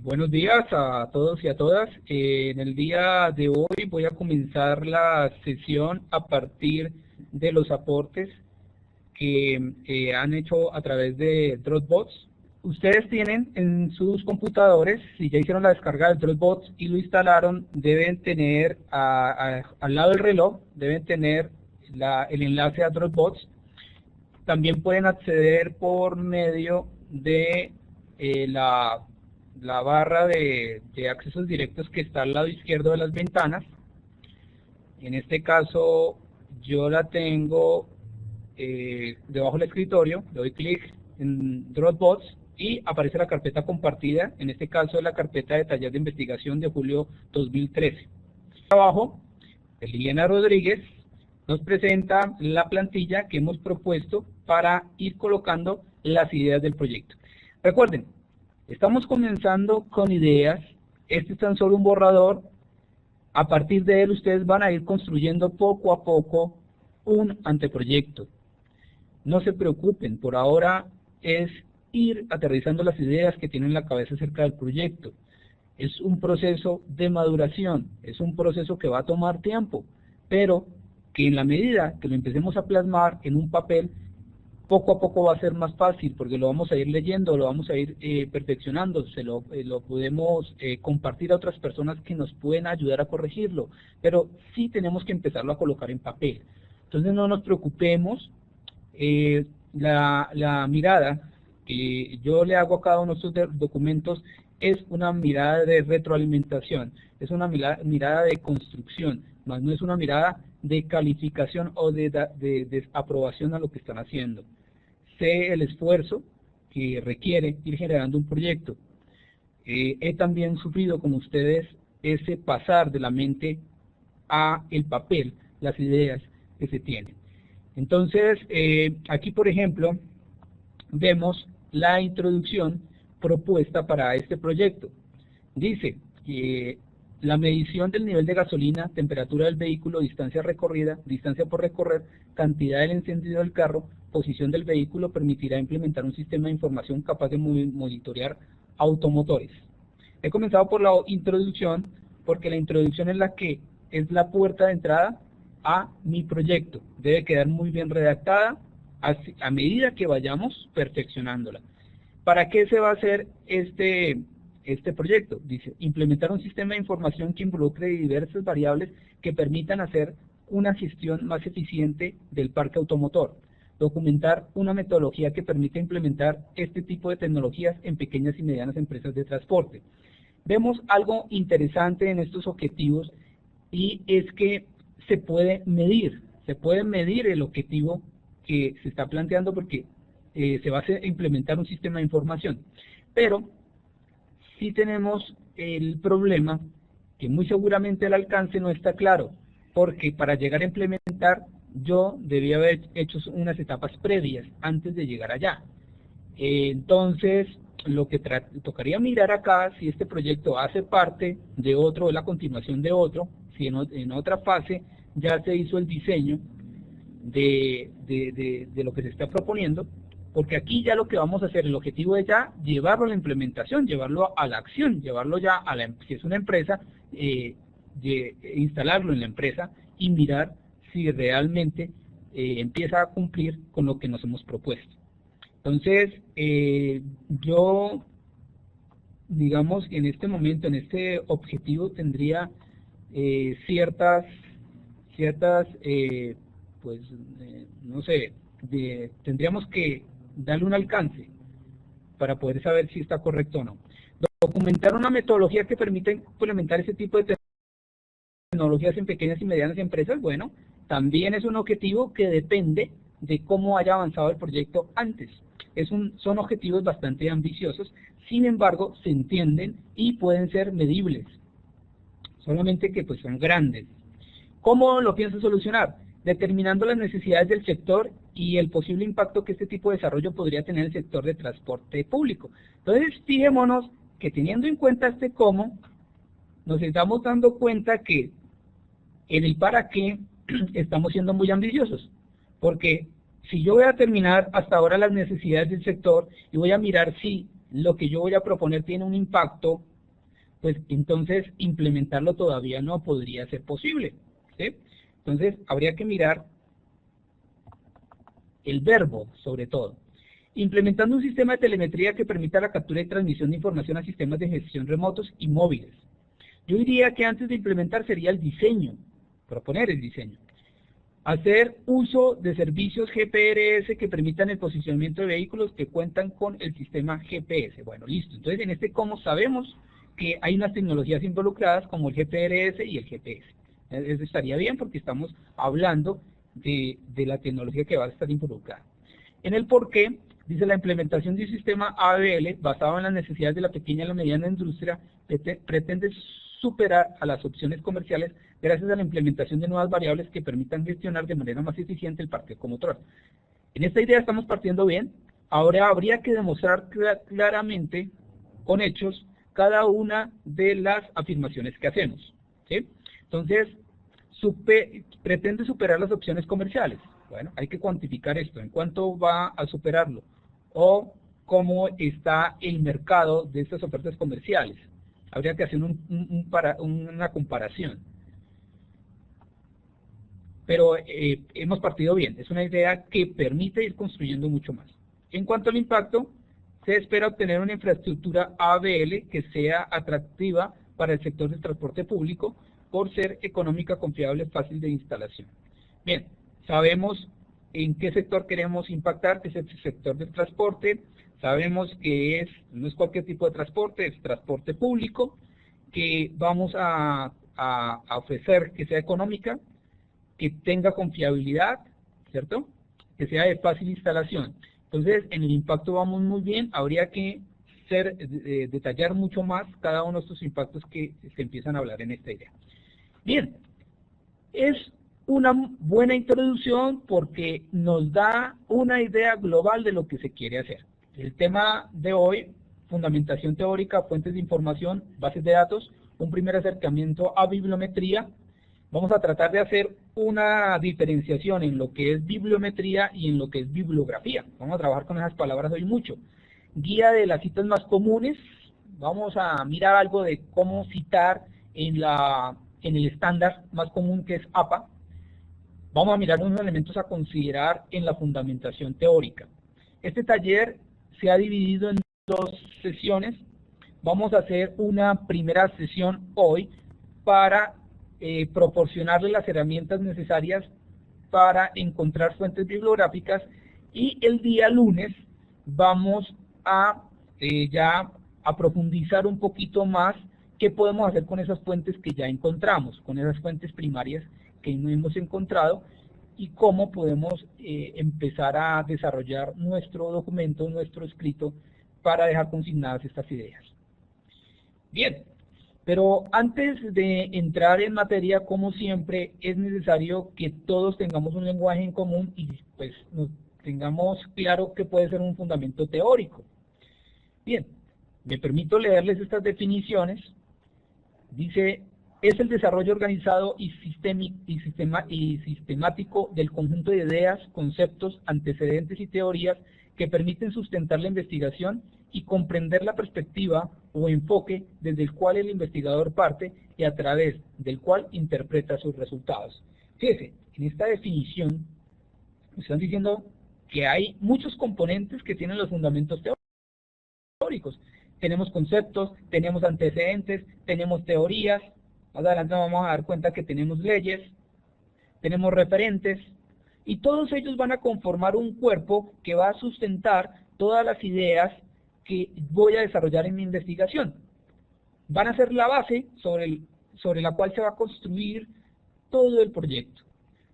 Buenos días a todos y a todas. En el día de hoy voy a comenzar la sesión a partir de los aportes que han hecho a través de Dropbox. Ustedes tienen en sus computadores, si ya hicieron la descarga de Dropbox y lo instalaron, deben tener al lado del reloj, deben tener el enlace a Dropbox. También pueden acceder por medio de la barra de accesos directos que está al lado izquierdo de las ventanas. En este caso yo la tengo debajo del escritorio, le doy clic en Dropbox y aparece la carpeta compartida, en este caso es la carpeta de taller de investigación de julio 2013. Abajo, Liliana Rodríguez nos presenta la plantilla que hemos propuesto para ir colocando las ideas del proyecto. Recuerden, estamos comenzando con ideas, este es tan solo un borrador, a partir de él ustedes van a ir construyendo poco a poco un anteproyecto. No se preocupen, por ahora es ir aterrizando las ideas que tienen en la cabeza acerca del proyecto. Es un proceso de maduración, es un proceso que va a tomar tiempo, pero que en la medida que lo empecemos a plasmar en un papel, poco a poco va a ser más fácil, porque lo vamos a ir leyendo, lo vamos a ir perfeccionando, lo podemos compartir a otras personas que nos pueden ayudar a corregirlo, pero sí tenemos que empezarlo a colocar en papel. Entonces no nos preocupemos, la mirada que yo le hago a cada uno de estos documentos es una mirada de retroalimentación, es una mirada de construcción, más no es una mirada de calificación o de desaprobación a lo que están haciendo. Sé el esfuerzo que requiere ir generando un proyecto. He también sufrido con ustedes ese pasar de la mente a el papel, las ideas que se tienen. Entonces, aquí por ejemplo, vemos la introducción propuesta para este proyecto. Dice que la medición del nivel de gasolina, temperatura del vehículo, distancia recorrida, distancia por recorrer, cantidad del encendido del carro, posición del vehículo permitirá implementar un sistema de información capaz de monitorear automotores. He comenzado por la introducción porque la introducción es la puerta de entrada a mi proyecto. Debe quedar muy bien redactada a medida que vayamos perfeccionándola. ¿Para qué se va a hacer este proyecto? Dice, implementar un sistema de información que involucre diversas variables que permitan hacer una gestión más eficiente del parque automotor. Documentar una metodología que permita implementar este tipo de tecnologías en pequeñas y medianas empresas de transporte. Vemos algo interesante en estos objetivos y es que se puede medir el objetivo que se está planteando porque se va a implementar un sistema de información. Pero sí tenemos el problema que muy seguramente el alcance no está claro, porque para llegar a implementar yo debía haber hecho unas etapas previas antes de llegar allá. Entonces, lo que tocaría mirar acá, si este proyecto hace parte de otro, o la continuación de otro, si en otra fase ya se hizo el diseño de lo que se está proponiendo, porque aquí ya lo que vamos a hacer, el objetivo es ya llevarlo a la implementación, llevarlo a la acción, llevarlo ya a si es una empresa, instalarlo en la empresa y mirar si realmente empieza a cumplir con lo que nos hemos propuesto. Entonces, yo, digamos, en este momento, en este objetivo, tendría ciertas pues, no sé, tendríamos que darle un alcance para poder saber si está correcto o no. Documentar una metodología que permita implementar ese tipo de tecnologías en pequeñas y medianas empresas, bueno, también es un objetivo que depende de cómo haya avanzado el proyecto antes. Son objetivos bastante ambiciosos, sin embargo, se entienden y pueden ser medibles, solamente que pues son grandes. ¿Cómo lo pienso solucionar? Determinando las necesidades del sector y el posible impacto que este tipo de desarrollo podría tener en el sector de transporte público. Entonces, fijémonos que teniendo en cuenta este cómo, nos estamos dando cuenta que en el para qué estamos siendo muy ambiciosos, porque si yo voy a determinar hasta ahora las necesidades del sector y voy a mirar si lo que yo voy a proponer tiene un impacto, pues entonces implementarlo todavía no podría ser posible, ¿sí? Entonces habría que mirar el verbo, sobre todo. Implementando un sistema de telemetría que permita la captura y transmisión de información a sistemas de gestión remotos y móviles. Yo diría que antes de implementar sería el diseño, proponer el diseño. Hacer uso de servicios GPRS que permitan el posicionamiento de vehículos que cuentan con el sistema GPS. Bueno, listo. Entonces, en este cómo sabemos que hay unas tecnologías involucradas como el GPRS y el GPS. Eso estaría bien porque estamos hablando de la tecnología que va a estar involucrada. En el por qué, dice la implementación de un sistema ABL basado en las necesidades de la pequeña y la mediana industria pretende superar a las opciones comerciales gracias a la implementación de nuevas variables que permitan gestionar de manera más eficiente el parque automotor. En esta idea estamos partiendo bien. Ahora habría que demostrar claramente, con hechos, cada una de las afirmaciones que hacemos, ¿sí? Entonces, pretende superar las opciones comerciales. Bueno, hay que cuantificar esto, en cuánto va a superarlo, o cómo está el mercado de estas ofertas comerciales. Habría que hacer una comparación. Pero hemos partido bien, es una idea que permite ir construyendo mucho más. En cuanto al impacto, se espera obtener una infraestructura ABL que sea atractiva para el sector del transporte público por ser económica, confiable, fácil de instalación. Bien, sabemos en qué sector queremos impactar, que es el sector del transporte. Sabemos que no es cualquier tipo de transporte, es transporte público, que vamos a ofrecer que sea económica, que tenga confiabilidad, ¿cierto? Que sea de fácil instalación. Entonces, en el impacto vamos muy bien, habría que detallar mucho más cada uno de estos impactos que se empiezan a hablar en esta idea. Bien, es una buena introducción porque nos da una idea global de lo que se quiere hacer. El tema de hoy, fundamentación teórica, fuentes de información, bases de datos, un primer acercamiento a bibliometría. Vamos a tratar de hacer una diferenciación en lo que es bibliometría y en lo que es bibliografía. Vamos a trabajar con esas palabras hoy mucho. Guía de las citas más comunes. Vamos a mirar algo de cómo citar en el estándar más común que es APA. Vamos a mirar unos elementos a considerar en la fundamentación teórica. Este taller se ha dividido en 2 sesiones. Vamos a hacer una primera sesión hoy para proporcionarle las herramientas necesarias para encontrar fuentes bibliográficas, y el día lunes vamos a ya a profundizar un poquito más qué podemos hacer con esas fuentes que ya encontramos, con esas fuentes primarias que no hemos encontrado, y cómo podemos empezar a desarrollar nuestro documento, nuestro escrito, para dejar consignadas estas ideas. Bien. Pero antes de entrar en materia, como siempre, es necesario que todos tengamos un lenguaje en común y pues nos tengamos claro que puede ser un fundamento teórico. Bien, me permito leerles estas definiciones. Dice, es el desarrollo organizado y sistemático del conjunto de ideas, conceptos, antecedentes y teorías que permiten sustentar la investigación y comprender la perspectiva o enfoque desde el cual el investigador parte y a través del cual interpreta sus resultados. Fíjese, en esta definición están diciendo que hay muchos componentes que tienen los fundamentos teóricos. Tenemos conceptos, tenemos antecedentes, tenemos teorías. Más adelante nos vamos a dar cuenta que tenemos leyes, tenemos referentes, y todos ellos van a conformar un cuerpo que va a sustentar todas las ideas que voy a desarrollar en mi investigación. Van a ser la base sobre la cual se va a construir todo el proyecto.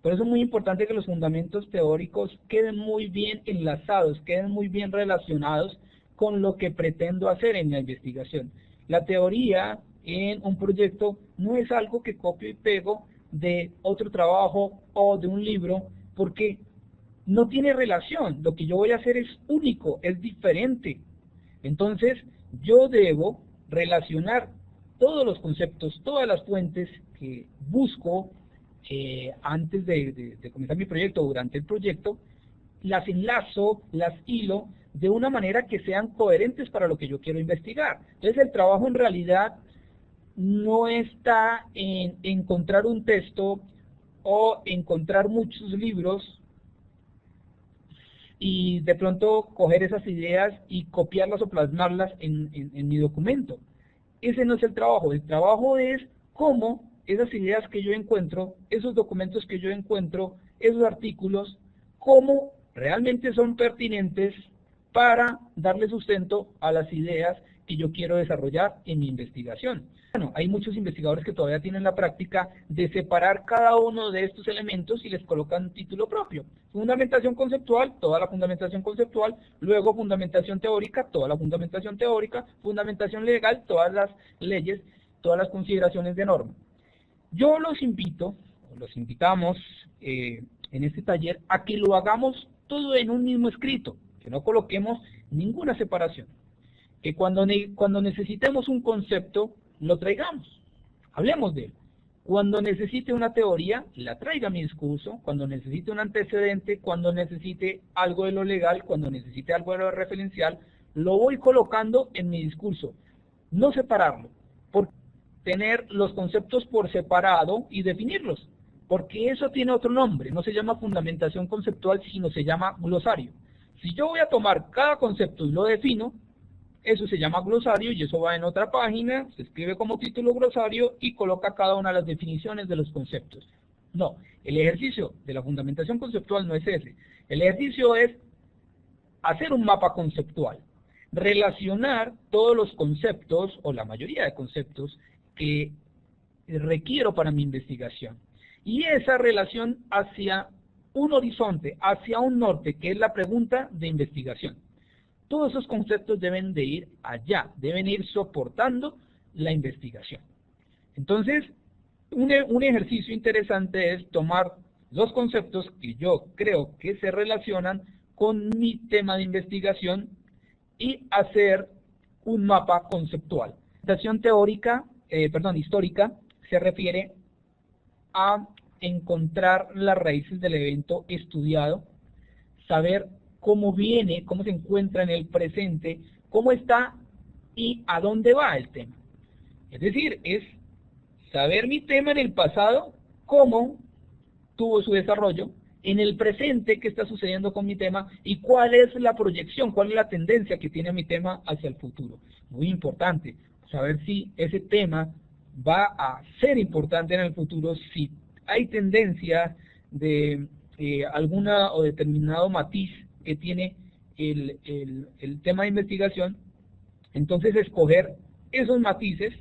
Por eso es muy importante que los fundamentos teóricos queden muy bien enlazados, queden muy bien relacionados con lo que pretendo hacer en la investigación. La teoría en un proyecto no es algo que copio y pego de otro trabajo o de un libro, porque no tiene relación. Lo que yo voy a hacer es único, es diferente. Entonces, yo debo relacionar todos los conceptos, todas las fuentes que busco antes de comenzar mi proyecto o durante el proyecto, las enlazo, las hilo de una manera que sean coherentes para lo que yo quiero investigar. Entonces el trabajo en realidad no está en encontrar un texto o encontrar muchos libros y de pronto coger esas ideas y copiarlas o plasmarlas en mi documento. Ese no es el trabajo es cómo esas ideas que yo encuentro, esos documentos que yo encuentro, esos artículos, cómo realmente son pertinentes para darle sustento a las ideas que yo quiero desarrollar en mi investigación. Bueno, hay muchos investigadores que todavía tienen la práctica de separar cada uno de estos elementos y les colocan un título propio. Fundamentación conceptual, toda la fundamentación conceptual, luego fundamentación teórica, toda la fundamentación teórica, fundamentación legal, todas las leyes, todas las consideraciones de norma. Yo los invitamos en este taller a que lo hagamos todo en un mismo escrito, que no coloquemos ninguna separación, que cuando necesitemos un concepto, lo traigamos, hablemos de él. Cuando necesite una teoría, la traiga a mi discurso. Cuando necesite un antecedente, cuando necesite algo de lo legal, cuando necesite algo de lo referencial, lo voy colocando en mi discurso. No separarlo, por tener los conceptos por separado y definirlos, porque eso tiene otro nombre, no se llama fundamentación conceptual, sino se llama glosario. Si yo voy a tomar cada concepto y lo defino, eso se llama glosario y eso va en otra página, se escribe como título glosario y coloca cada una de las definiciones de los conceptos. No, el ejercicio de la fundamentación conceptual no es ese. El ejercicio es hacer un mapa conceptual, relacionar todos los conceptos o la mayoría de conceptos que requiero para mi investigación. Y esa relación hacia un horizonte, hacia un norte, que es la pregunta de investigación. Todos esos conceptos deben de ir allá, deben ir soportando la investigación. Entonces, un ejercicio interesante es tomar los conceptos que yo creo que se relacionan con mi tema de investigación y hacer un mapa conceptual. La presentación histórica se refiere a encontrar las raíces del evento estudiado, saber cómo viene, cómo se encuentra en el presente, cómo está y a dónde va el tema. Es decir, es saber mi tema en el pasado, cómo tuvo su desarrollo, en el presente qué está sucediendo con mi tema y cuál es la proyección, cuál es la tendencia que tiene mi tema hacia el futuro. Muy importante, saber si ese tema va a ser importante en el futuro, si hay tendencia de alguna o determinado matiz que tiene el tema de investigación, entonces escoger esos matices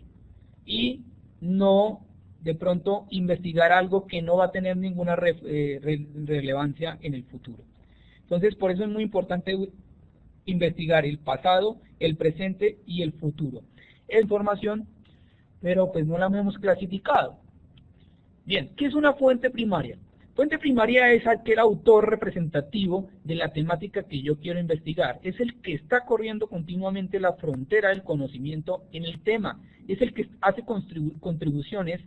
y no de pronto investigar algo que no va a tener ninguna relevancia en el futuro. Entonces por eso es muy importante investigar el pasado, el presente y el futuro. Es información, pero pues no la hemos clasificado. Bien, ¿qué es una fuente primaria? Fuente primaria es aquel autor representativo de la temática que yo quiero investigar. Es el que está corriendo continuamente la frontera del conocimiento en el tema. Es el que hace contribuciones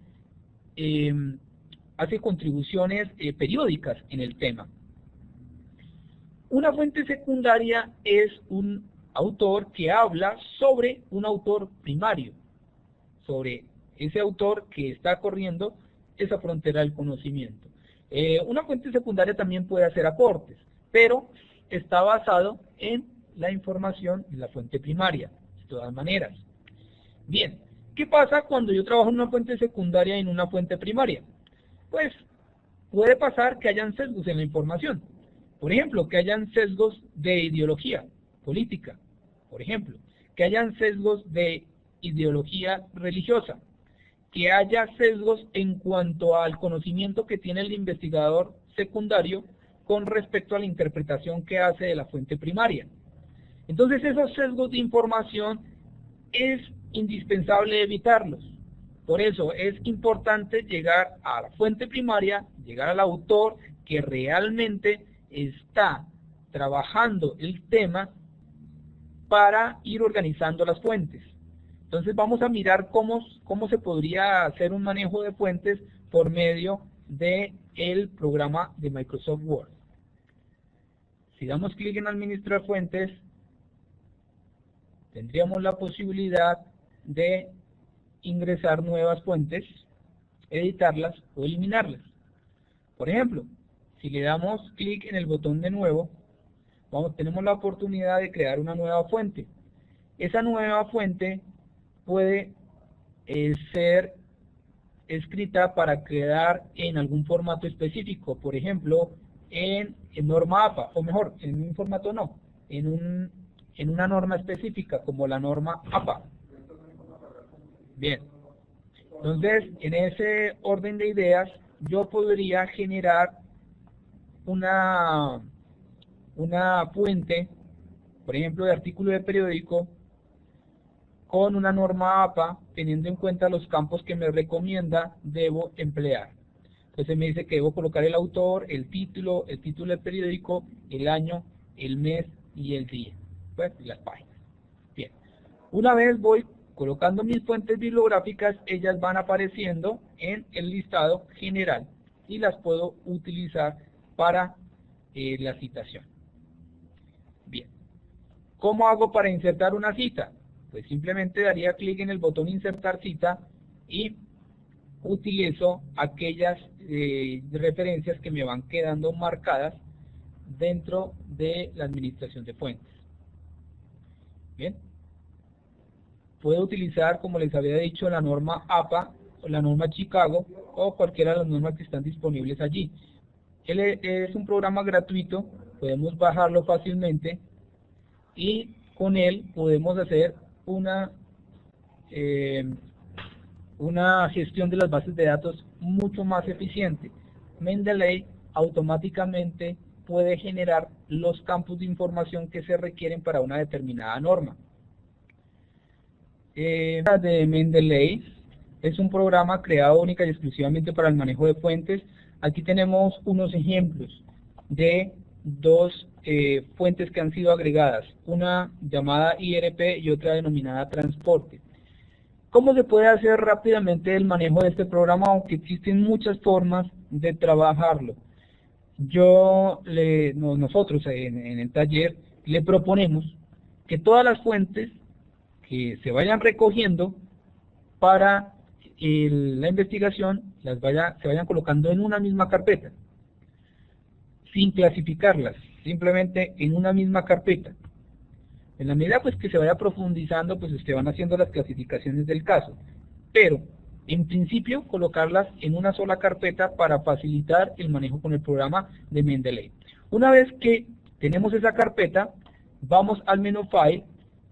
periódicas en el tema. Una fuente secundaria es un autor que habla sobre un autor primario, sobre ese autor que está corriendo esa frontera del conocimiento. Una fuente secundaria también puede hacer aportes, pero está basado en la información de la fuente primaria, de todas maneras. Bien, ¿qué pasa cuando yo trabajo en una fuente secundaria y en una fuente primaria? Pues puede pasar que hayan sesgos en la información. Por ejemplo, que hayan sesgos de ideología política, por ejemplo, que hayan sesgos de ideología religiosa, que haya sesgos en cuanto al conocimiento que tiene el investigador secundario con respecto a la interpretación que hace de la fuente primaria. Entonces esos sesgos de información es indispensable evitarlos. Por eso es importante llegar a la fuente primaria, llegar al autor que realmente está trabajando el tema para ir organizando las fuentes. Entonces vamos a mirar cómo se podría hacer un manejo de fuentes por medio del programa de Microsoft Word. Si damos clic en administrar fuentes, tendríamos la posibilidad de ingresar nuevas fuentes, editarlas o eliminarlas. Por ejemplo, si le damos clic en el botón de nuevo, tenemos la oportunidad de crear una nueva fuente. Esa nueva fuente puede ser escrita para quedar en algún formato específico, por ejemplo, en norma APA, o mejor, en un formato no, en una norma específica, como la norma APA. Bien, entonces, en ese orden de ideas, yo podría generar una fuente, por ejemplo, de artículo de periódico, con una norma APA, teniendo en cuenta los campos que me recomienda debo emplear. Entonces me dice que debo colocar el autor, el título del periódico, el año, el mes y el día, pues, y las páginas. Bien, una vez voy colocando mis fuentes bibliográficas, ellas van apareciendo en el listado general y las puedo utilizar para la citación. Bien, ¿cómo hago para insertar una cita? Pues simplemente daría clic en el botón insertar cita y utilizo aquellas referencias que me van quedando marcadas dentro de la administración de fuentes. Bien, puedo utilizar, como les había dicho, la norma APA o la norma Chicago o cualquiera de las normas que están disponibles allí. Él es un programa gratuito, podemos bajarlo fácilmente y con él podemos hacer una gestión de las bases de datos mucho más eficiente. Mendeley automáticamente puede generar los campos de información que se requieren para una determinada norma. De Mendeley es un programa creado única y exclusivamente para el manejo de fuentes. Aquí tenemos unos ejemplos de dos fuentes que han sido agregadas, una llamada IRP y otra denominada transporte. ¿Cómo se puede hacer rápidamente el manejo de este programa? Aunque existen muchas formas de trabajarlo. Nosotros en el taller le proponemos que todas las fuentes que se vayan recogiendo para la investigación se vayan colocando en una misma carpeta, sin clasificarlas, simplemente en una misma carpeta. En la medida pues que se vaya profundizando, pues se van haciendo las clasificaciones del caso, pero en principio colocarlas en una sola carpeta para facilitar el manejo con el programa de Mendeley. Una vez que tenemos esa carpeta, vamos al menú File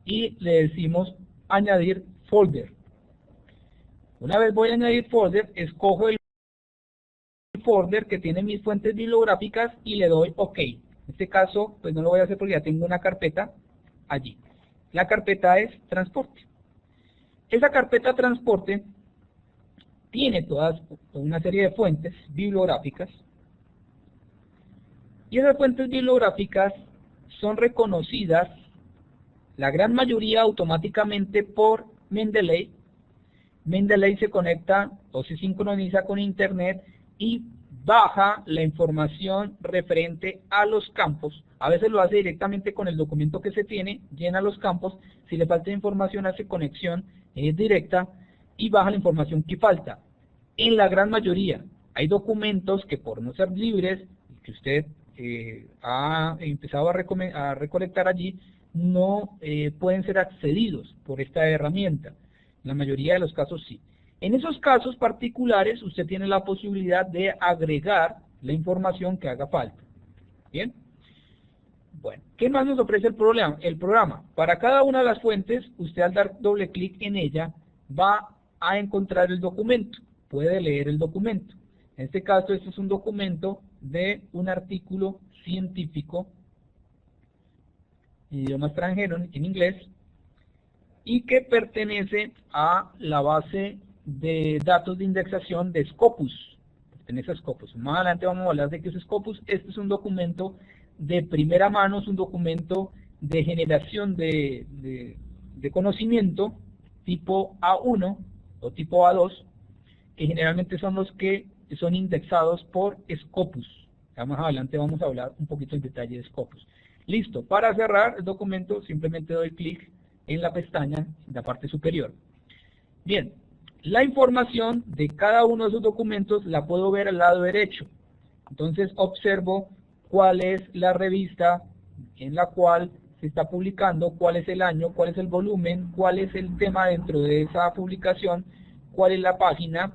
y le decimos añadir folder. Una vez voy a añadir folder, escojo el folder que tiene mis fuentes bibliográficas y le doy OK. En este caso, pues no lo voy a hacer porque ya tengo una carpeta allí. La carpeta es transporte. Esa carpeta transporte tiene una serie de fuentes bibliográficas y esas fuentes bibliográficas son reconocidas, la gran mayoría automáticamente por Mendeley. Mendeley se conecta o se sincroniza con Internet y baja la información referente a los campos. A veces lo hace directamente con el documento que se tiene, llena los campos. Si le falta información, hace conexión directa y baja la información que falta. En la gran mayoría hay documentos que, por no ser libres, que usted ha empezado a recolectar allí, no pueden ser accedidos por esta herramienta. En la mayoría de los casos sí. En esos casos particulares usted tiene la posibilidad de agregar la información que haga falta. ¿Bien? Bueno, ¿qué más nos ofrece el programa? Para cada una de las fuentes, usted al dar doble clic en ella va a encontrar el documento. Puede leer el documento. En este caso, este es un documento de un artículo científico en idioma extranjero, en inglés, y que pertenece a la base de datos de indexación de Scopus. Pertenece a Scopus. Más adelante vamos a hablar de qué es Scopus. Este es un documento de primera mano, es un documento de generación de conocimiento tipo A1 o tipo A2, que generalmente son los que son indexados por Scopus. Más adelante vamos a hablar un poquito en detalle de Scopus. Listo, para cerrar el documento simplemente doy clic en la pestaña, en la parte superior. Bien, la información de cada uno de esos documentos la puedo ver al lado derecho. Entonces observo cuál es la revista en la cual se está publicando, cuál es el año, cuál es el volumen, cuál es el tema dentro de esa publicación, cuál es la página,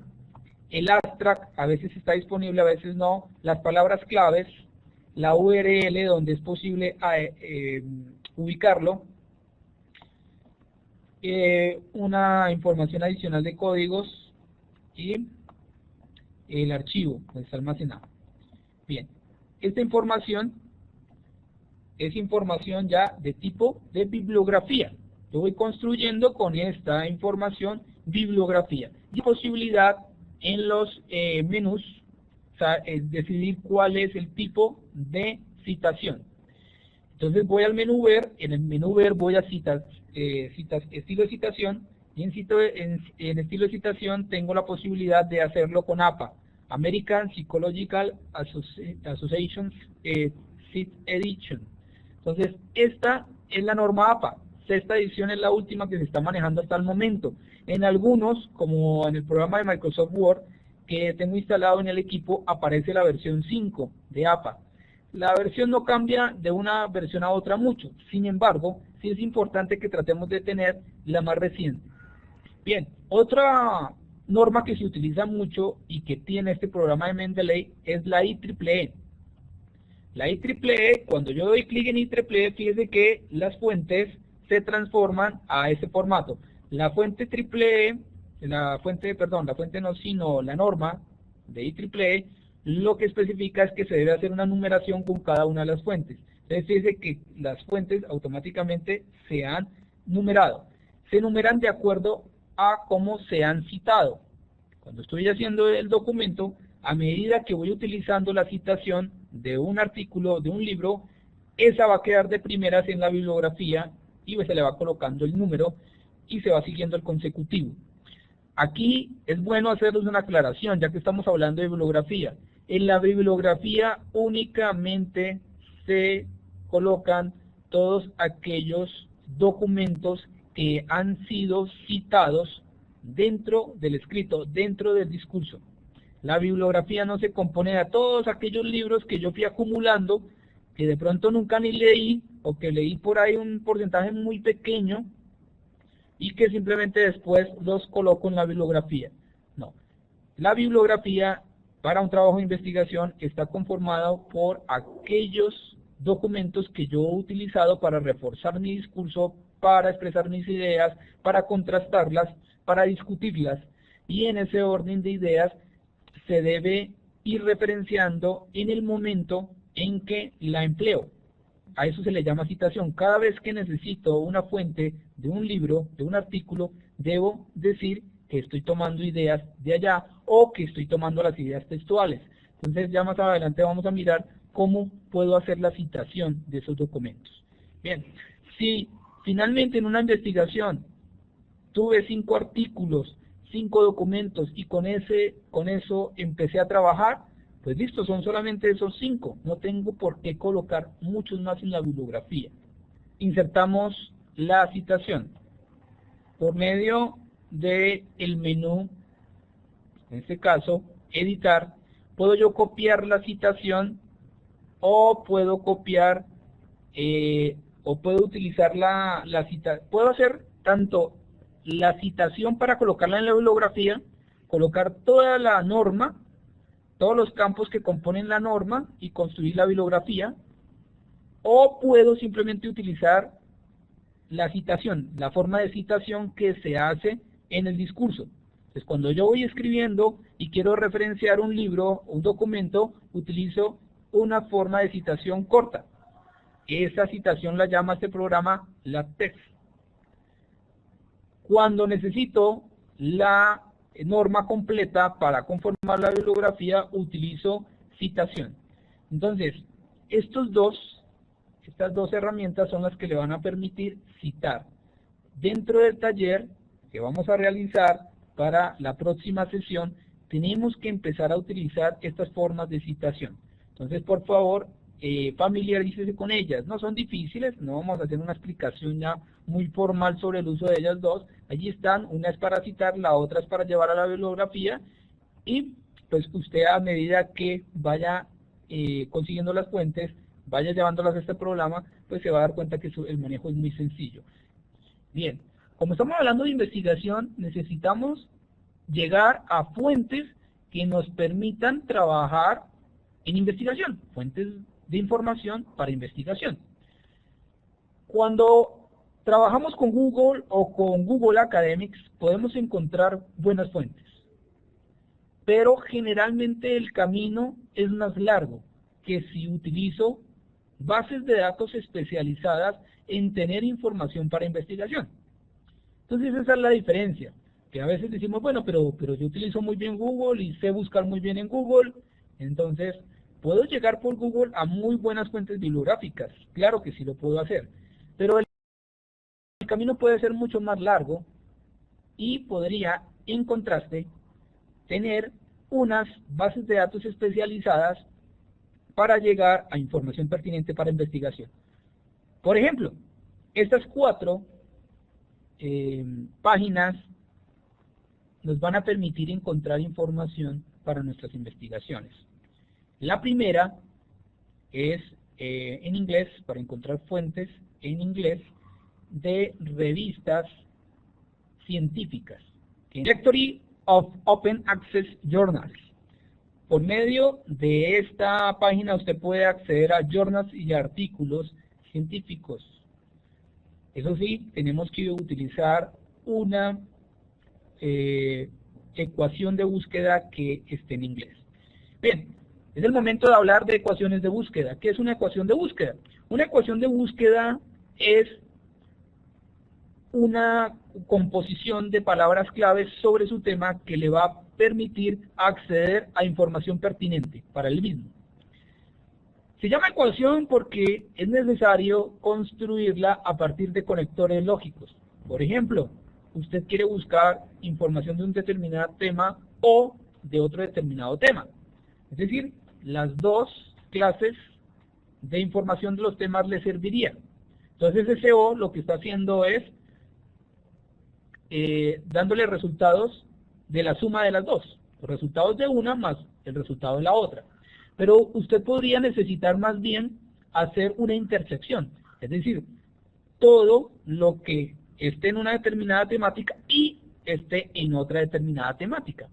el abstract, a veces está disponible, a veces no, las palabras claves, la URL donde es posible ubicarlo, una información adicional de códigos y el archivo donde está almacenado. Bien, esta información es información ya de tipo de bibliografía. Yo voy construyendo con esta información bibliografía y posibilidad en los menús, o sea, decidir cuál es el tipo de citación. Entonces voy al menú ver, en el menú ver voy a estilo de citación, y en estilo de citación tengo la posibilidad de hacerlo con APA, American Psychological Association Cite Edition. Entonces esta es la norma APA, esta edición es la última que se está manejando hasta el momento. En algunos, como en el programa de Microsoft Word que tengo instalado en el equipo, aparece la versión 5 de APA. La versión no cambia de una versión a otra mucho, sin embargo, sí es importante que tratemos de tener la más reciente. Bien, otra norma que se utiliza mucho y que tiene este programa de Mendeley es la IEEE. La IEEE, cuando yo doy clic en IEEE, fíjese que las fuentes se transforman a ese formato. La fuente la norma de IEEE, lo que especifica es que se debe hacer una numeración con cada una de las fuentes. Entonces fíjese que las fuentes automáticamente se han numerado. Se numeran de acuerdo a cómo se han citado. Cuando estoy haciendo el documento, a medida que voy utilizando la citación de un artículo, de un libro, esa va a quedar de primeras en la bibliografía y se le va colocando el número y se va siguiendo el consecutivo. Aquí es bueno hacerles una aclaración, ya que estamos hablando de bibliografía. En la bibliografía únicamente se colocan todos aquellos documentos que han sido citados dentro del escrito, dentro del discurso. La bibliografía no se compone de todos aquellos libros que yo fui acumulando, que de pronto nunca ni leí, o que leí por ahí un porcentaje muy pequeño, y que simplemente después los coloco en la bibliografía. No. La bibliografía para un trabajo de investigación está conformado por aquellos documentos que yo he utilizado para reforzar mi discurso, para expresar mis ideas, para contrastarlas, para discutirlas, y en ese orden de ideas se debe ir referenciando en el momento en que la empleo. A eso se le llama citación. Cada vez que necesito una fuente de un libro, de un artículo, debo decir que estoy tomando ideas de allá o que estoy tomando las ideas textuales. Entonces ya más adelante vamos a mirar cómo puedo hacer la citación de esos documentos. Bien, si finalmente en una investigación tuve 5 artículos, 5 documentos y con eso empecé a trabajar, pues listo, son solamente esos 5, no tengo por qué colocar muchos más en la bibliografía. Insertamos la citación por medio del menú, en este caso, editar. Puedo yo copiar la citación o puedo copiar o puedo utilizar la cita. Puedo hacer tanto la citación para colocarla en la bibliografía, colocar toda la norma, todos los campos que componen la norma y construir la bibliografía, o puedo simplemente utilizar la citación, la forma de citación que se hace en el discurso. Entonces, cuando yo voy escribiendo y quiero referenciar un libro, un documento, utilizo una forma de citación corta. Esa citación la llama este programa LaTeX. Cuando necesito la norma completa para conformar la bibliografía, utilizo citación. Entonces, estas dos herramientas son las que le van a permitir citar. Dentro del taller que vamos a realizar para la próxima sesión, tenemos que empezar a utilizar estas formas de citación. Entonces, por favor, familiarícese con ellas. No son difíciles, no vamos a hacer una explicación ya muy formal sobre el uso de ellas dos. Allí están, una es para citar, la otra es para llevar a la bibliografía, y pues usted a medida que vaya consiguiendo las fuentes, vaya llevándolas a este programa, pues se va a dar cuenta que el manejo es muy sencillo. Bien, como estamos hablando de investigación, necesitamos llegar a fuentes que nos permitan trabajar en investigación, fuentes de información para investigación. Cuando trabajamos con Google o con Google Academics, podemos encontrar buenas fuentes, pero generalmente el camino es más largo que si utilizo bases de datos especializadas en tener información para investigación. Entonces esa es la diferencia, que a veces decimos, bueno, pero yo utilizo muy bien Google y sé buscar muy bien en Google, entonces puedo llegar por Google a muy buenas fuentes bibliográficas, claro que sí lo puedo hacer, pero el camino puede ser mucho más largo y podría, en contraste, tener unas bases de datos especializadas para llegar a información pertinente para investigación. Por ejemplo, estas 4 páginas nos van a permitir encontrar información para nuestras investigaciones. La primera es en inglés, para encontrar fuentes en inglés de revistas científicas. Directory of Open Access Journals. Por medio de esta página usted puede acceder a journals y artículos científicos. Eso sí, tenemos que utilizar una ecuación de búsqueda que esté en inglés. Bien, es el momento de hablar de ecuaciones de búsqueda. ¿Qué es una ecuación de búsqueda? Una ecuación de búsqueda es una composición de palabras claves sobre su tema que le va a permitir acceder a información pertinente para el mismo. Se llama ecuación porque es necesario construirla a partir de conectores lógicos. Por ejemplo, usted quiere buscar información de un determinado tema o de otro determinado tema. Es decir, las dos clases de información de los temas le servirían. Entonces SEO lo que está haciendo es dándole resultados de la suma de las dos. Los resultados de una más el resultado de la otra. Pero usted podría necesitar más bien hacer una intersección. Es decir, todo lo que esté en una determinada temática y esté en otra determinada temática.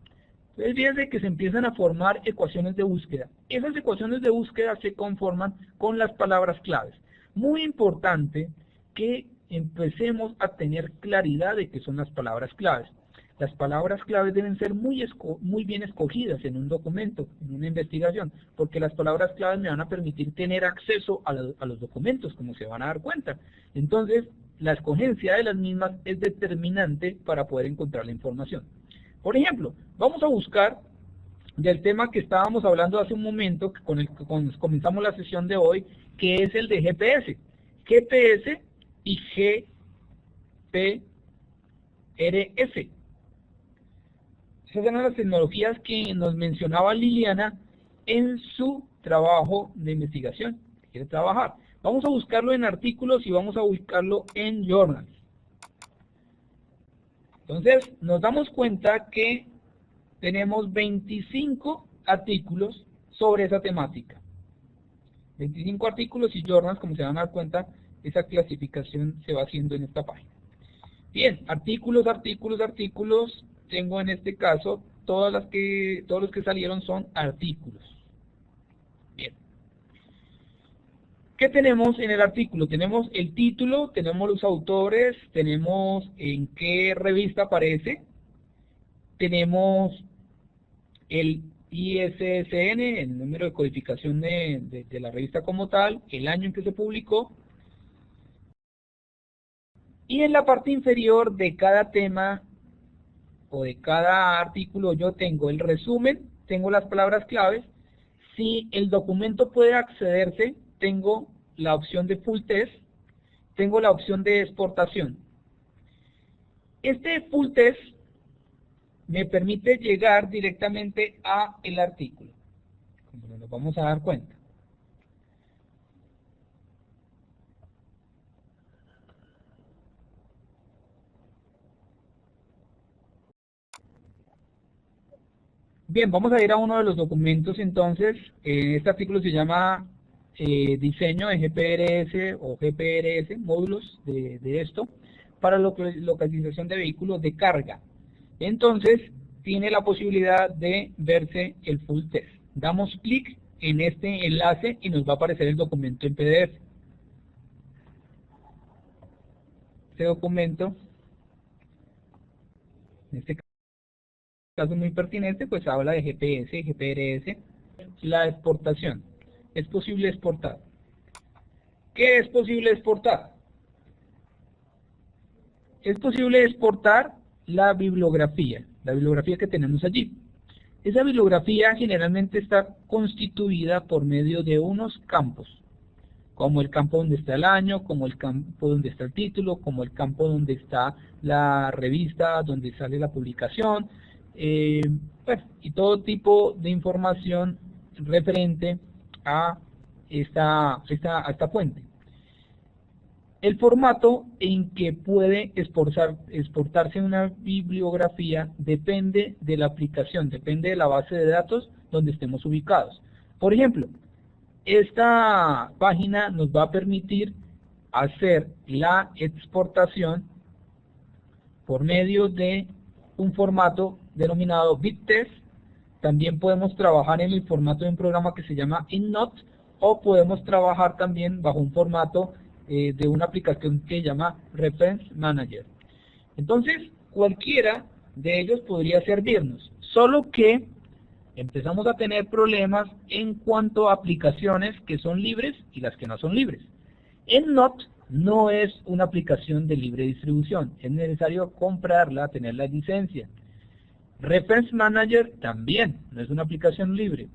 Entonces fíjense que se empiezan a formar ecuaciones de búsqueda. Esas ecuaciones de búsqueda se conforman con las palabras claves. Muy importante que empecemos a tener claridad de qué son las palabras claves. Las palabras claves deben ser muy bien escogidas en un documento, en una investigación, porque las palabras claves me van a permitir tener acceso a los documentos, como se van a dar cuenta. Entonces, la escogencia de las mismas es determinante para poder encontrar la información. Por ejemplo, vamos a buscar del tema que estábamos hablando hace un momento, con el que comenzamos la sesión de hoy, que es el de GPS. GPS y GPRS. Esas eran las tecnologías que nos mencionaba Liliana en su trabajo de investigación que quiere trabajar. Vamos a buscarlo en artículos y vamos a buscarlo en journals. Entonces, nos damos cuenta que tenemos 25 artículos sobre esa temática. 25 artículos y journals, como se van a dar cuenta, esa clasificación se va haciendo en esta página. Bien, artículos. Tengo en este caso, todos los que salieron son artículos. Bien. ¿Qué tenemos en el artículo? Tenemos el título, tenemos los autores, tenemos en qué revista aparece, tenemos el ISSN, el número de codificación de la revista como tal, el año en que se publicó, y en la parte inferior de cada tema o de cada artículo yo tengo el resumen, tengo las palabras claves. Si el documento puede accederse, tengo la opción de full text, tengo la opción de exportación. Este full text me permite llegar directamente a el artículo, como nos vamos a dar cuenta. Bien, vamos a ir a uno de los documentos entonces. Este artículo se llama diseño de GPRS o GPRS, módulos de esto, para localización de vehículos de carga. Entonces, tiene la posibilidad de verse el full test. Damos clic en este enlace y nos va a aparecer el documento en PDF. Este documento, en este caso muy pertinente, pues habla de GPS, GPRS, la exportación. Es posible exportar. ¿Qué es posible exportar? Es posible exportar la bibliografía que tenemos allí. Esa bibliografía generalmente está constituida por medio de unos campos, como el campo donde está el año, como el campo donde está el título, como el campo donde está la revista, donde sale la publicación, bueno, y todo tipo de información referente a esta fuente. El formato en que puede exportarse una bibliografía depende de la aplicación, depende de la base de datos donde estemos ubicados. Por ejemplo, esta página nos va a permitir hacer la exportación por medio de un formato denominado BitTest. También podemos trabajar en el formato de un programa que se llama EndNote, o podemos trabajar también bajo un formato de una aplicación que se llama Reference Manager. Entonces, cualquiera de ellos podría servirnos, solo que empezamos a tener problemas en cuanto a aplicaciones que son libres y las que no son libres. EndNote no es una aplicación de libre distribución, es necesario comprarla, tener la licencia. Reference Manager también no es una aplicación libre.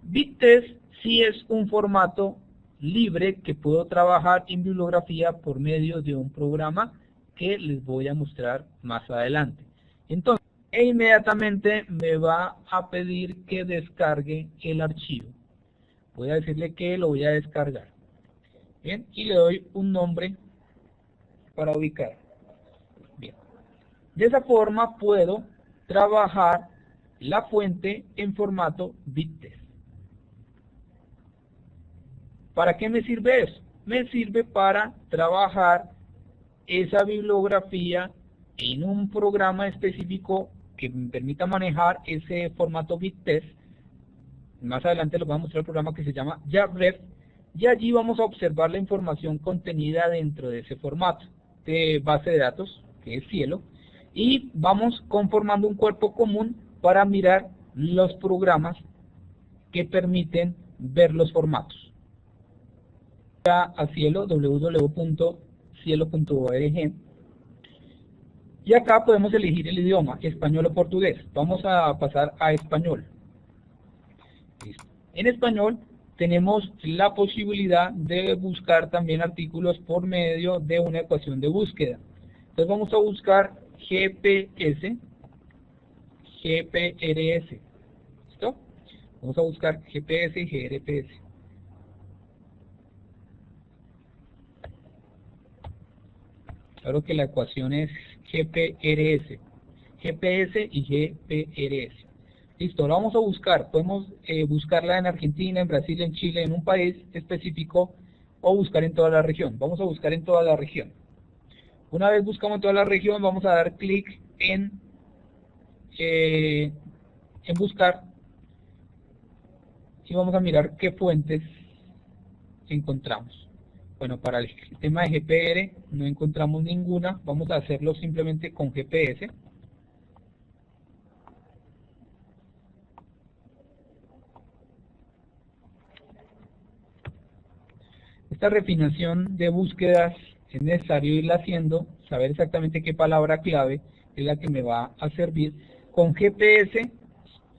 BitTest sí es un formato libre que puedo trabajar en bibliografía por medio de un programa que les voy a mostrar más adelante. Entonces, inmediatamente me va a pedir que descargue el archivo. Voy a decirle que lo voy a descargar. Bien, y le doy un nombre para ubicar. Bien. De esa forma puedo trabajar la fuente en formato BitTest. ¿Para qué me sirve eso? Me sirve para trabajar esa bibliografía en un programa específico que me permita manejar ese formato BitTest. Más adelante les voy a mostrar el programa que se llama JabRef, y allí vamos a observar la información contenida dentro de ese formato de base de datos, que es Cielo, y vamos conformando un cuerpo común para mirar los programas que permiten ver los formatos. A Cielo, www.cielo.org, y acá podemos elegir el idioma, español o portugués. Vamos a pasar a español. En español tenemos la posibilidad de buscar también artículos por medio de una ecuación de búsqueda. Entonces vamos a buscar GPS, GPRS. ¿Listo? Vamos a buscar GPS y GRPS. Claro que la ecuación es GPRS, GPS y GPRS. Listo, la vamos a buscar. Podemos buscarla en Argentina, en Brasil, en Chile, en un país específico, o buscar en toda la región. Vamos a buscar en toda la región. Una vez buscamos en toda la región, vamos a dar clic en buscar, y vamos a mirar qué fuentes encontramos. Bueno, para el tema de GPR no encontramos ninguna. Vamos a hacerlo simplemente con GPS. Esta refinación de búsquedas es necesario irla haciendo, saber exactamente qué palabra clave es la que me va a servir. Con GPS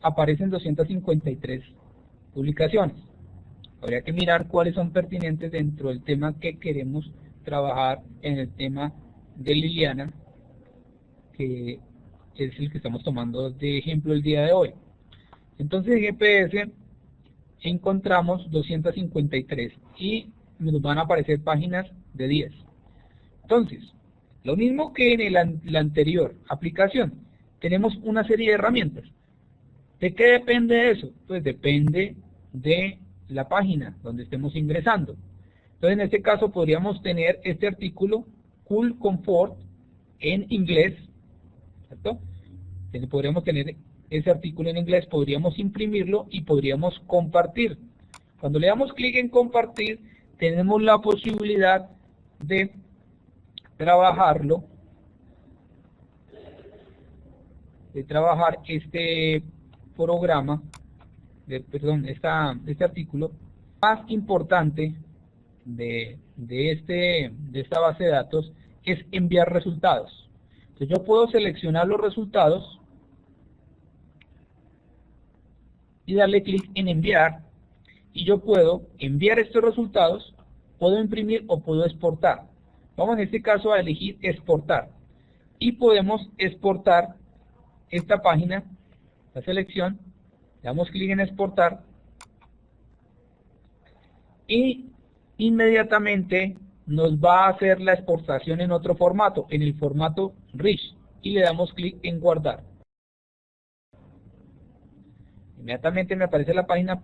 aparecen 253 publicaciones. Habría que mirar cuáles son pertinentes dentro del tema que queremos trabajar en el tema de Liliana, que es el que estamos tomando de ejemplo el día de hoy. Entonces en GPS encontramos 253 y nos van a aparecer páginas de 10. Entonces, lo mismo que en la anterior aplicación, tenemos una serie de herramientas. ¿De qué depende eso? Pues depende de la página donde estemos ingresando. Entonces en este caso podríamos tener este artículo Cool Comfort en inglés, ¿cierto? Entonces podríamos tener ese artículo en inglés, podríamos imprimirlo y podríamos compartir. Cuando le damos clic en compartir, tenemos la posibilidad de trabajarlo, de trabajar este programa, este artículo. Más importante de esta base de datos es enviar resultados. Entonces yo puedo seleccionar los resultados y darle clic en enviar, y yo puedo enviar estos resultados, puedo imprimir o puedo exportar. Vamos en este caso a elegir exportar, y podemos exportar esta página, la selección, le damos clic en exportar, y inmediatamente nos va a hacer la exportación en otro formato, en el formato Rich, y le damos clic en guardar. Inmediatamente me aparece la página,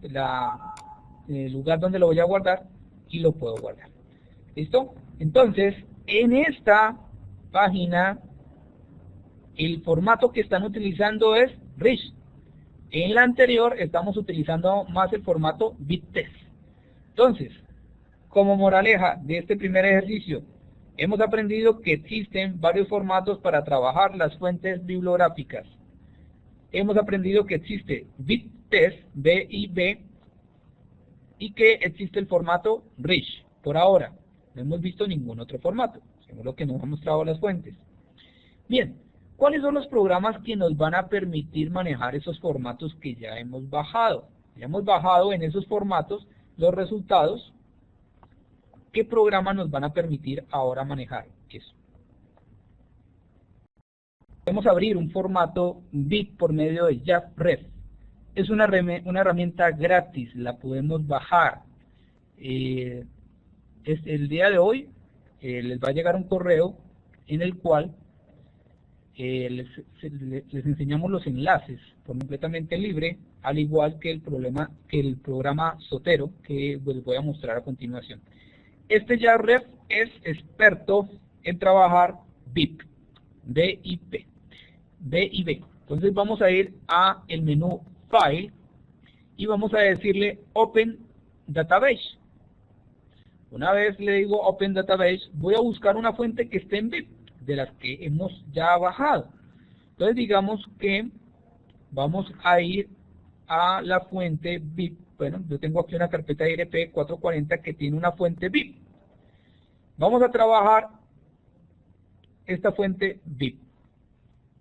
el lugar donde lo voy a guardar, y lo puedo guardar. ¿Listo? Entonces, en esta página, el formato que están utilizando es Rich. En la anterior estamos utilizando más el formato BibTeX. Entonces, como moraleja de este primer ejercicio, hemos aprendido que existen varios formatos para trabajar las fuentes bibliográficas. Hemos aprendido que existe BibTeX, BIB, y que existe el formato Rich. Por ahora, no hemos visto ningún otro formato, según lo que nos han mostrado las fuentes. Bien, ¿cuáles son los programas que nos van a permitir manejar esos formatos que ya hemos bajado? Ya hemos bajado en esos formatos los resultados. ¿Qué programas nos van a permitir ahora manejar eso? Podemos abrir un formato BIP por medio de JabRef. Es una herramienta gratis, la podemos bajar. El día de hoy les va a llegar un correo en el cual les enseñamos los enlaces completamente libre, al igual que el programa Zotero, que les voy a mostrar a continuación. Este JabRef es experto en trabajar BIP, BIP. Entonces vamos a ir a el menú File y vamos a decirle Open Database. Una vez le digo Open Database, voy a buscar una fuente que esté en BIP, de las que hemos ya bajado. Entonces digamos que vamos a ir a la fuente BIP. Bueno, yo tengo aquí una carpeta IRP 440 que tiene una fuente BIP. Vamos a trabajar esta fuente BIP.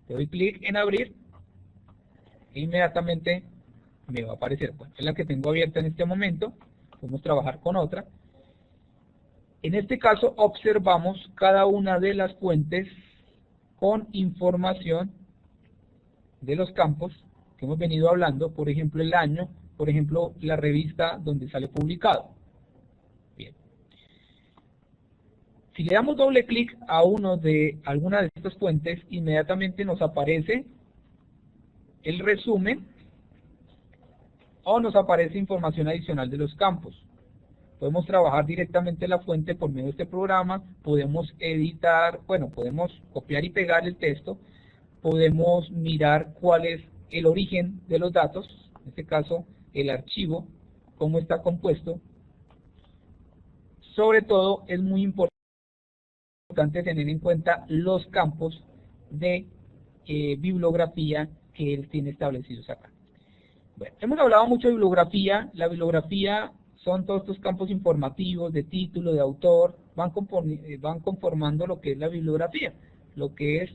Le doy clic en abrir e inmediatamente me va a aparecer. Bueno, es la que tengo abierta en este momento. Podemos trabajar con otra. En este caso observamos cada una de las fuentes con información de los campos que hemos venido hablando, por ejemplo el año, por ejemplo la revista donde sale publicado. Bien. Si le damos doble clic a alguna de estas fuentes, inmediatamente nos aparece el resumen o nos aparece información adicional de los campos. Podemos trabajar directamente la fuente por medio de este programa, podemos editar, bueno, podemos copiar y pegar el texto, podemos mirar cuál es el origen de los datos, en este caso el archivo, cómo está compuesto. Sobre todo es muy importante tener en cuenta los campos de bibliografía que él tiene establecidos acá. Bueno, hemos hablado mucho de bibliografía. La bibliografía son todos estos campos informativos de título, de autor, van conformando lo que es la bibliografía, lo que es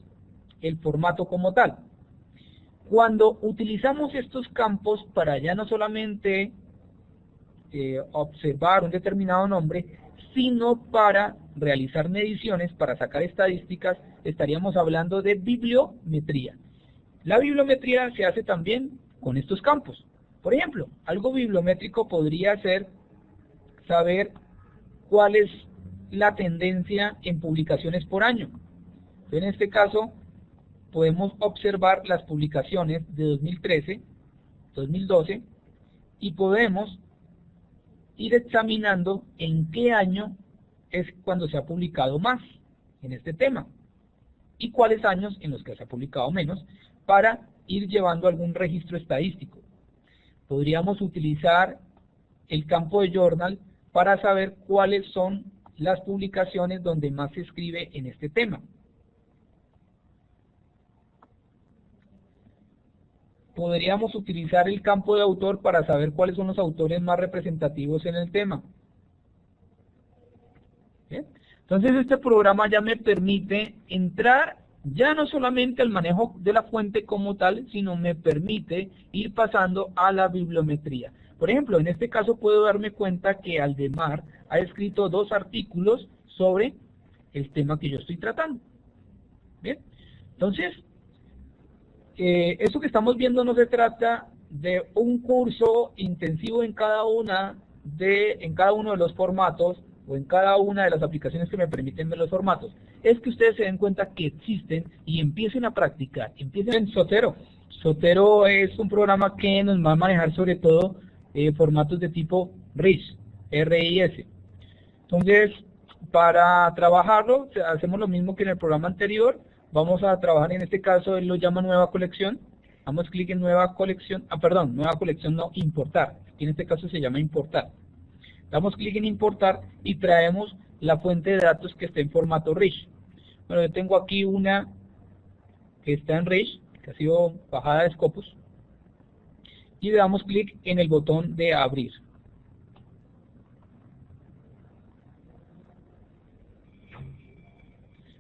el formato como tal. Cuando utilizamos estos campos para ya no solamente observar un determinado nombre, sino para realizar mediciones, para sacar estadísticas, estaríamos hablando de bibliometría. La bibliometría se hace también con estos campos. Por ejemplo, algo bibliométrico podría ser saber cuál es la tendencia en publicaciones por año. En este caso, podemos observar las publicaciones de 2013 2012, y podemos ir examinando en qué año es cuando se ha publicado más en este tema y cuáles años en los que se ha publicado menos, para ir llevando algún registro estadístico. Podríamos utilizar el campo de journal para saber cuáles son las publicaciones donde más se escribe en este tema. Podríamos utilizar el campo de autor para saber cuáles son los autores más representativos en el tema. ¿Bien? Entonces este programa ya me permite entrar ya no solamente al manejo de la fuente como tal, sino me permite ir pasando a la bibliometría. Por ejemplo, en este caso puedo darme cuenta que Aldemar ha escrito 2 artículos sobre el tema que yo estoy tratando. Bien, entonces, esto que estamos viendo no se trata de un curso intensivo en cada uno de los formatos o en cada una de las aplicaciones que me permiten ver los formatos. Es que ustedes se den cuenta que existen y empiecen a practicar. Empiecen en Zotero. Zotero es un programa que nos va a manejar sobre todo formatos de tipo RIS, R-I-S. Entonces, para trabajarlo, hacemos lo mismo que en el programa anterior. Vamos a trabajar, en este caso, él lo llama nueva colección. Damos clic en nueva colección, nueva colección no, importar. En este caso se llama importar. Damos clic en importar y traemos la fuente de datos que está en formato RIS. Bueno, yo tengo aquí una que está en RIS, que ha sido bajada de Scopus. Y le damos clic en el botón de abrir.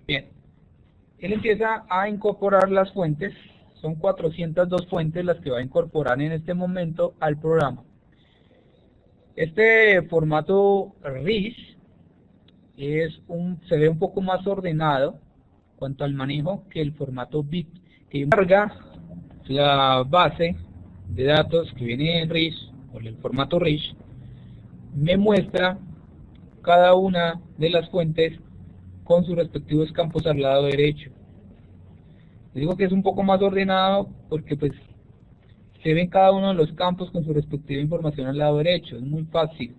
Bien, él empieza a incorporar las fuentes. Son 402 fuentes las que va a incorporar en este momento al programa. Este formato RIS se ve un poco más ordenado cuanto al manejo que el formato BIP, que carga la base de datos que viene en RIS o en el formato RIS, me muestra cada una de las fuentes con sus respectivos campos al lado derecho. Les digo que es un poco más ordenado porque pues se ven cada uno de los campos con su respectiva información al lado derecho. Es muy fácil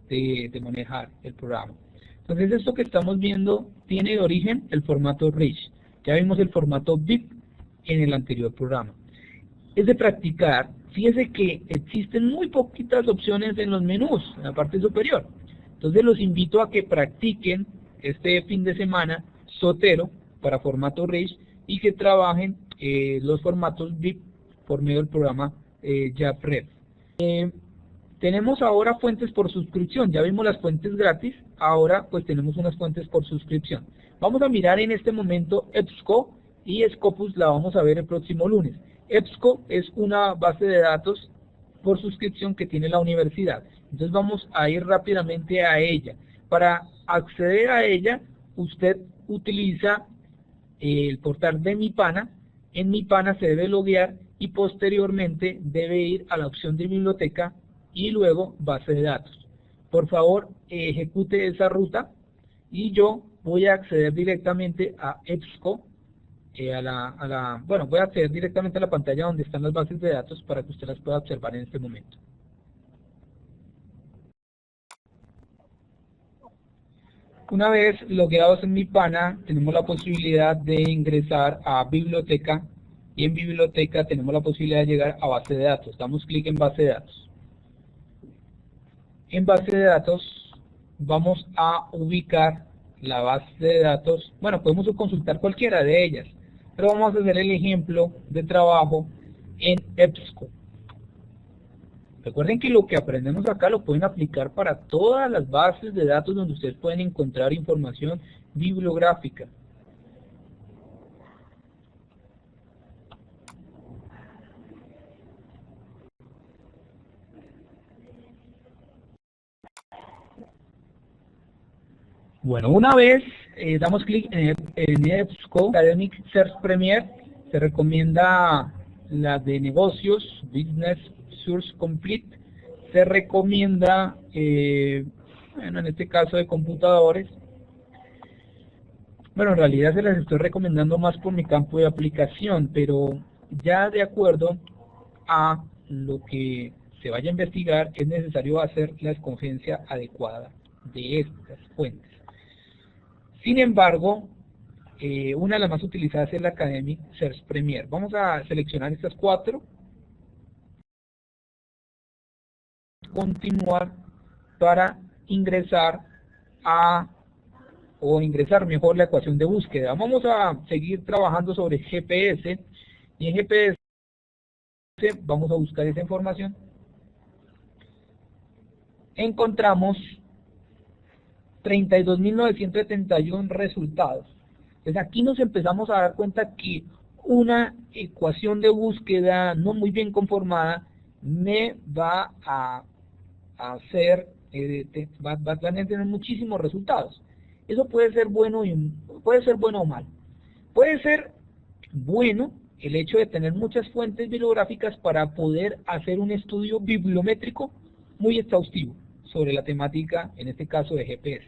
de manejar el programa. Entonces esto que estamos viendo tiene de origen el formato RIS. Ya vimos el formato BIP en el anterior programa. Es de practicar. Fíjense que existen muy poquitas opciones en los menús, en la parte superior. Entonces los invito a que practiquen este fin de semana Zotero para formato RIS y que trabajen los formatos BIP por medio del programa JabRef. Tenemos ahora fuentes por suscripción. Ya vimos las fuentes gratis, ahora pues tenemos unas fuentes por suscripción. Vamos a mirar en este momento EBSCO y Scopus la vamos a ver el próximo lunes. EBSCO es una base de datos por suscripción que tiene la universidad. Entonces vamos a ir rápidamente a ella. Para acceder a ella, usted utiliza el portal de Mi Pana. En Mi Pana se debe loguear y posteriormente debe ir a la opción de biblioteca y luego base de datos. Por favor, ejecute esa ruta y yo voy a acceder directamente a EBSCO. Voy a acceder directamente a la pantalla donde están las bases de datos para que usted las pueda observar en este momento. Una vez logueados en Mi Pana, tenemos la posibilidad de ingresar a biblioteca y en biblioteca tenemos la posibilidad de llegar a base de datos. Damos clic en base de datos. En base de datos vamos a ubicar la base de datos. Bueno, podemos consultar cualquiera de ellas, pero vamos a hacer el ejemplo de trabajo en EBSCO. Recuerden que lo que aprendemos acá lo pueden aplicar para todas las bases de datos donde ustedes pueden encontrar información bibliográfica. Bueno, una vez damos clic en EBSCO Academic Search Premier, se recomienda la de negocios, Business Source Complete, se recomienda, bueno, en este caso de computadores. Bueno, en realidad se las estoy recomendando más por mi campo de aplicación, pero ya de acuerdo a lo que se vaya a investigar, es necesario hacer la escogencia adecuada de estas fuentes. Sin embargo, una de las más utilizadas es la Academic Search Premier. Vamos a seleccionar estas 4. Continuar para ingresar ingresar mejor la ecuación de búsqueda. Vamos a seguir trabajando sobre GPS, y en GPS vamos a buscar esa información. Encontramos 32.971 resultados. Entonces aquí nos empezamos a dar cuenta que una ecuación de búsqueda no muy bien conformada me va a hacer, va a tener muchísimos resultados. Eso puede ser bueno o mal. Puede ser bueno el hecho de tener muchas fuentes bibliográficas para poder hacer un estudio bibliométrico muy exhaustivo sobre la temática, en este caso de GPS.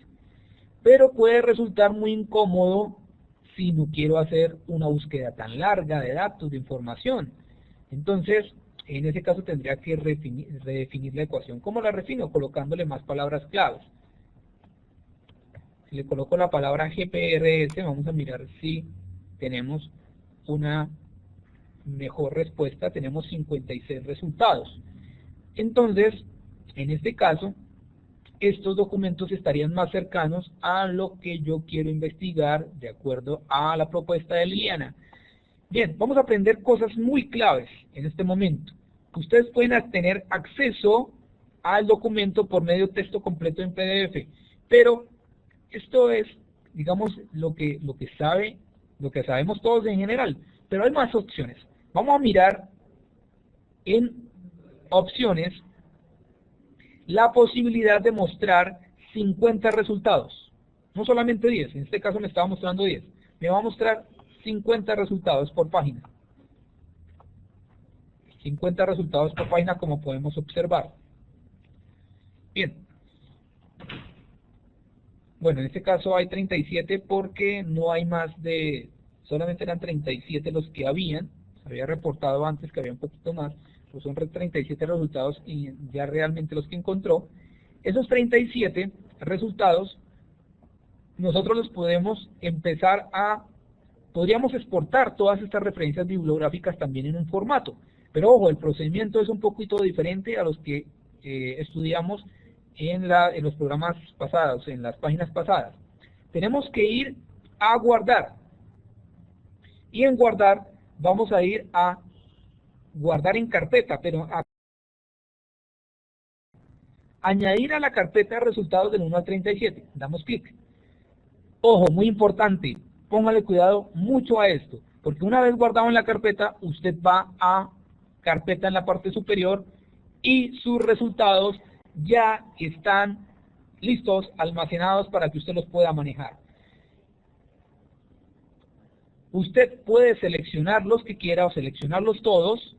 Pero puede resultar muy incómodo si no quiero hacer una búsqueda tan larga de datos, de información. Entonces, en ese caso tendría que redefinir la ecuación. ¿Cómo la refino? Colocándole más palabras claves. Si le coloco la palabra GPRS, vamos a mirar si tenemos una mejor respuesta. Tenemos 56 resultados. Entonces, en este caso, estos documentos estarían más cercanos a lo que yo quiero investigar de acuerdo a la propuesta de Liliana. Bien, vamos a aprender cosas muy claves en este momento. Ustedes pueden tener acceso al documento por medio de texto completo en PDF, pero esto es, digamos, lo que sabemos todos en general, pero hay más opciones. Vamos a mirar en opciones la posibilidad de mostrar 50 resultados, no solamente 10, en este caso me estaba mostrando 10, me va a mostrar 50 resultados por página. 50 resultados por página, como podemos observar. Bien. Bueno, en este caso hay 37 porque no hay más de, solamente eran 37 los que habían. Se había reportado antes que había un poquito más, pues son 37 resultados y ya realmente los que encontró. Esos 37 resultados nosotros los podemos empezar podríamos exportar todas estas referencias bibliográficas también en un formato. Pero ojo, el procedimiento es un poquito diferente a los que estudiamos en los programas pasados, en las páginas pasadas. Tenemos que ir a guardar. Y en guardar vamos a ir a guardar en carpeta, pero a añadir a la carpeta resultados del 1 al 37. Damos clic. Ojo, muy importante, póngale cuidado mucho a esto, porque una vez guardado en la carpeta, usted va a carpeta en la parte superior y sus resultados ya están listos, almacenados para que usted los pueda manejar. Usted puede seleccionar los que quiera o seleccionarlos todos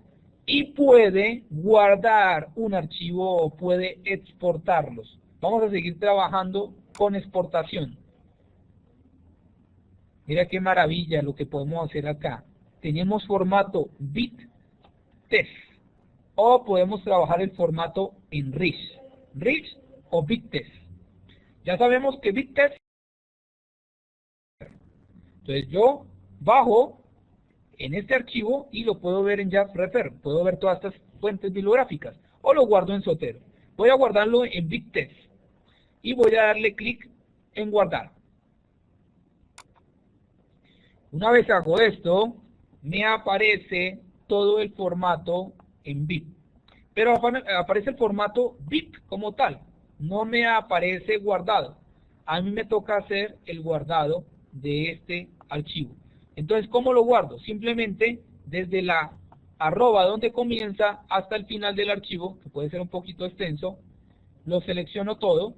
y puede guardar un archivo o puede exportarlos. Vamos a seguir trabajando con exportación. Mira qué maravilla lo que podemos hacer acá. Tenemos formato BitTeX o podemos trabajar el formato en RIS o BitTeX. Ya sabemos que BitTeX, entonces yo bajo en este archivo y lo puedo ver en JavaRefer, puedo ver todas estas fuentes bibliográficas o lo guardo en Zotero. Voy a guardarlo en BitTeX y voy a darle clic en guardar. Una vez hago esto, me aparece todo el formato en bit. Pero aparece el formato bit como tal, no me aparece guardado. A mí me toca hacer el guardado de este archivo. Entonces, ¿cómo lo guardo? Simplemente desde la arroba donde comienza hasta el final del archivo, que puede ser un poquito extenso, lo selecciono todo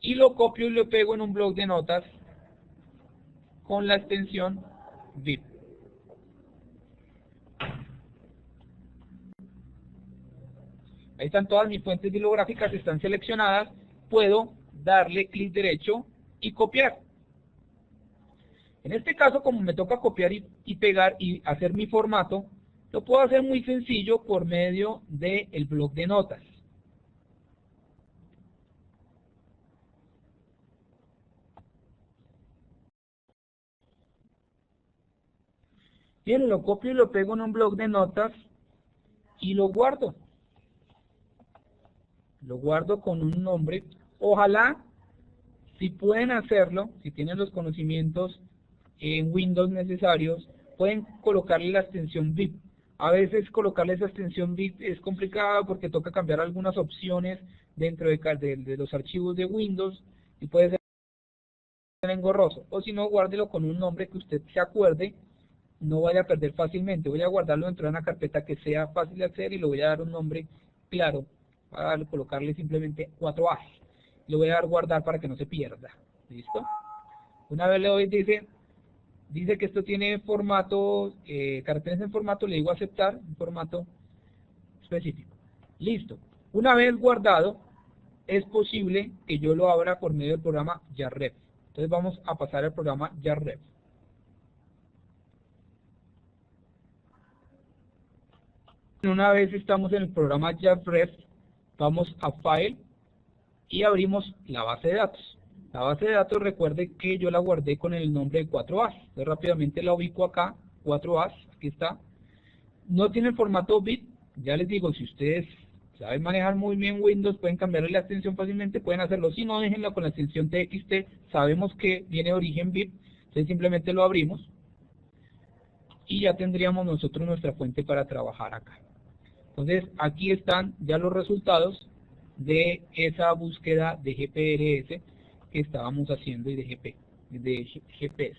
y lo copio y lo pego en un bloc de notas con la extensión VIP. Ahí están todas mis fuentes bibliográficas, están seleccionadas. Puedo darle clic derecho y copiar. En este caso, como me toca copiar y pegar y hacer mi formato, Lo puedo hacer muy sencillo por medio del bloc de notas. Bien, lo copio y lo pego en un bloc de notas y lo guardo. Lo guardo con un nombre. Ojalá, si pueden hacerlo, si tienen los conocimientos en Windows necesarios, pueden colocarle la extensión VIP. A veces colocarle esa extensión VIP es complicado porque toca cambiar algunas opciones dentro de los archivos de Windows y puede ser engorroso. O si no, guárdelo con un nombre que usted se acuerde, no vaya a perder fácilmente. Voy a guardarlo dentro de una carpeta que sea fácil de acceder y le voy a dar un nombre claro. Para colocarle simplemente 4A. Le voy a dar guardar para que no se pierda. ¿Listo? Una vez le doy, dice que esto tiene formato, caracteres en formato, le digo aceptar, un formato específico. Listo. Una vez guardado, es posible que yo lo abra por medio del programa Yarref. Entonces vamos a pasar al programa Yarref. Una vez estamos en el programa Yarref, vamos a File y abrimos la base de datos. La base de datos, recuerde que yo la guardé con el nombre de 4As. Entonces rápidamente la ubico acá, 4As, aquí está. No tiene el formato bit, ya les digo, si ustedes saben manejar muy bien Windows, pueden cambiarle la extensión fácilmente, pueden hacerlo. Si no, déjenla con la extensión TXT, sabemos que viene de origen bit, entonces simplemente lo abrimos y ya tendríamos nosotros nuestra fuente para trabajar acá. Entonces aquí están ya los resultados de esa búsqueda de GPRS que estábamos haciendo y de GPS.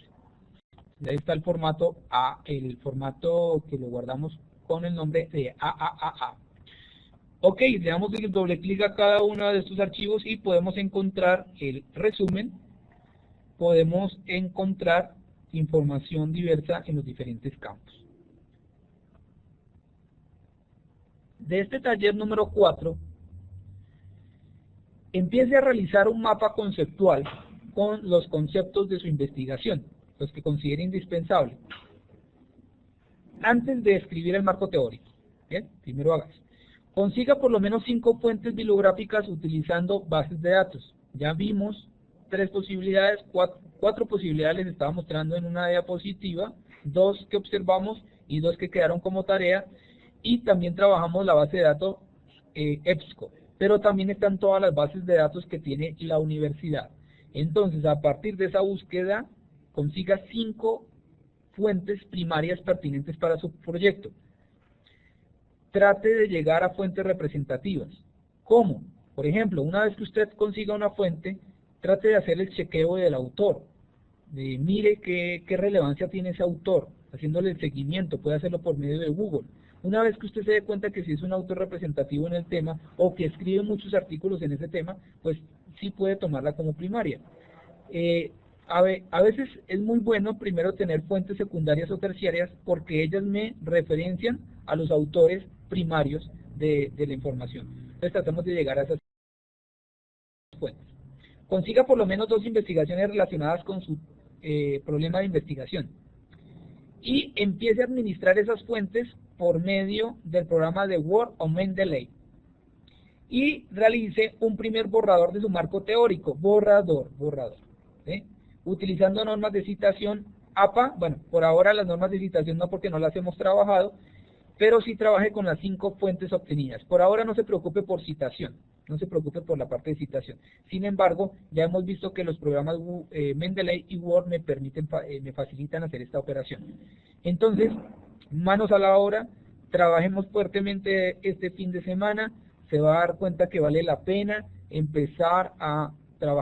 Ahí está el formato A, el formato que lo guardamos con el nombre de AAAA. Ok, le damos doble clic a cada uno de estos archivos y podemos encontrar el resumen, podemos encontrar información diversa en los diferentes campos. De este taller número 4, empiece a realizar un mapa conceptual con los conceptos de su investigación, los que considere indispensable, antes de escribir el marco teórico. Bien, primero haga eso. Consiga por lo menos 5 fuentes bibliográficas utilizando bases de datos. Ya vimos 3 posibilidades, 4 posibilidades les estaba mostrando en una diapositiva, 2 que observamos y 2 que quedaron como tarea, y también trabajamos la base de datos EBSCO, pero también están todas las bases de datos que tiene la universidad. Entonces, a partir de esa búsqueda, consiga 5 fuentes primarias pertinentes para su proyecto. Trate de llegar a fuentes representativas. ¿Cómo? Por ejemplo, una vez que usted consiga una fuente, trate de hacer el chequeo del autor. Mire qué relevancia tiene ese autor, haciéndole el seguimiento, puede hacerlo por medio de Google. Una vez que usted se dé cuenta que si es un autor representativo en el tema o que escribe muchos artículos en ese tema, pues sí puede tomarla como primaria. A veces es muy bueno primero tener fuentes secundarias o terciarias porque ellas me referencian a los autores primarios de la información. Entonces tratamos de llegar a esas fuentes. Consiga por lo menos 2 investigaciones relacionadas con su problema de investigación. Y empiece a administrar esas fuentes por medio del programa de Word o Mendeley. Y realice un primer borrador de su marco teórico. Borrador. ¿Sí? Utilizando normas de citación APA. Bueno, por ahora las normas de citación no, porque no las hemos trabajado, pero sí trabaje con las 5 fuentes obtenidas. Por ahora no se preocupe por citación, no se preocupe por la parte de citación. Sin embargo, ya hemos visto que los programas Mendeley y Word me facilitan hacer esta operación. Entonces, manos a la obra, trabajemos fuertemente este fin de semana, se va a dar cuenta que vale la pena empezar a